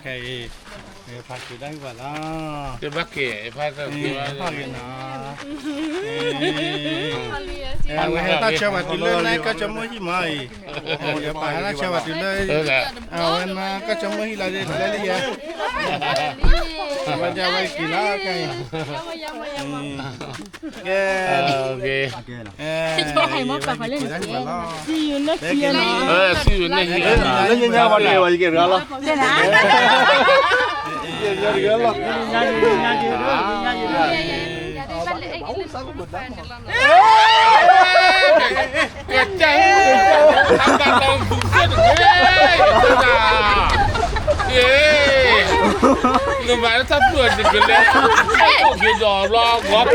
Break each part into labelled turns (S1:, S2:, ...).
S1: ใครพักอยู่ได้กว่าล่ะ
S2: จะบักเก๋พาสักทีว่า
S1: พักอยู่นะเว้ยถ้าเชื่อว่าติดเลยนายก็จะไม่หิมะอีเดี๋ยวไปถ้าเชื่อว่าติดเลยเว้ยนะก็จะไม่หิละเลยเลยอ่ะมันจะไปกินแล้วไง
S2: โอเค
S3: cho hay mất phải lên siêu nó kia nó
S2: สิอยู่ในนี้
S1: แล้วยังไงวันนี้วันกี่เดือนแล้ว
S3: thế nào
S1: ยังเดือนแล้ว
S2: เกิดใจทำการลองฝึกเส้นเย้หนูมาแล้วถ้าเปิดจะกินแล้วเดี๋ยวรอวับ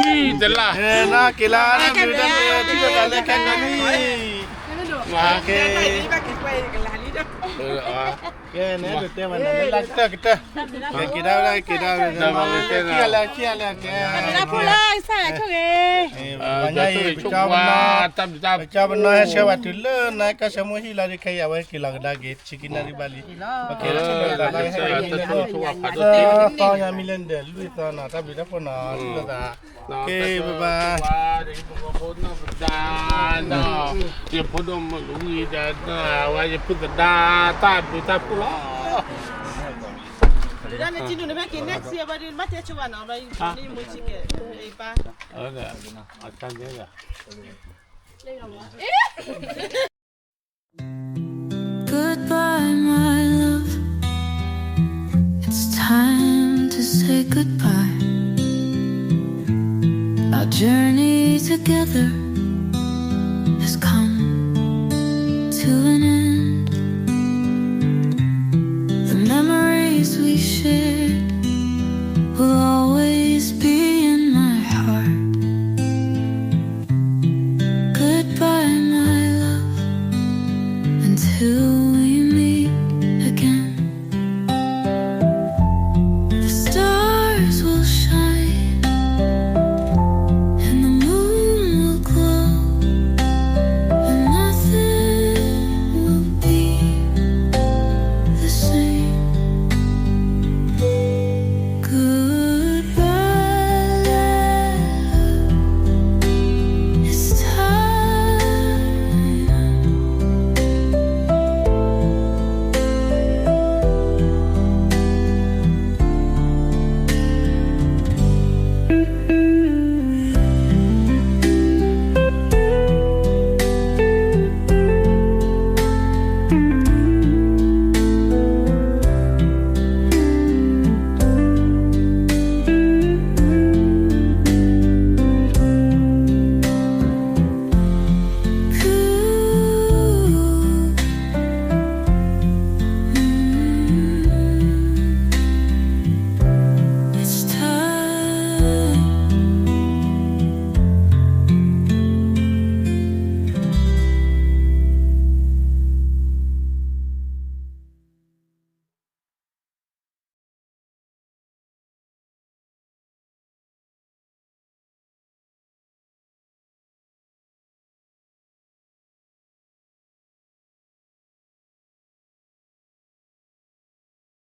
S2: ที่จะล่ะ
S1: น่ากีฬานะคือนั่นที่จะมาเล่นแข่งกันนี่มาโอเคแกเนี่ยเดี๋ยวมันลักเตอร์กินได้กินได้เดี๋ยวมันเที่ยวแล้วแก
S3: nó phụ lại sao cho ghê
S1: วันนี้เจ้าบ้านน้อยเชื่อว่าถึงเลิศนะก็สมุฮิลาดิใครเอาไว้กินหลังได้กินชิคกี้นาริบาลีโอเคแล้วฉันจะได้ให้ตอนยังมิเลนเดลลุยตอนน่ะถ้าบิดาพอนลุยตาโอเคบ๊ายบาย
S2: อย่าพูดมาลุงอีเดนว่าอย่าพูดดาตาบุตาพูล้อ
S3: Dan ni cinu ni makin next year baru mati cuba nak bayi ni musik ke ipa.
S2: Ada, akan dia.
S4: Goodbye, my love. It's time to say goodbye. Our journey together has come to an end. The memories we shared will always be in my heart. Goodbye, my love, until we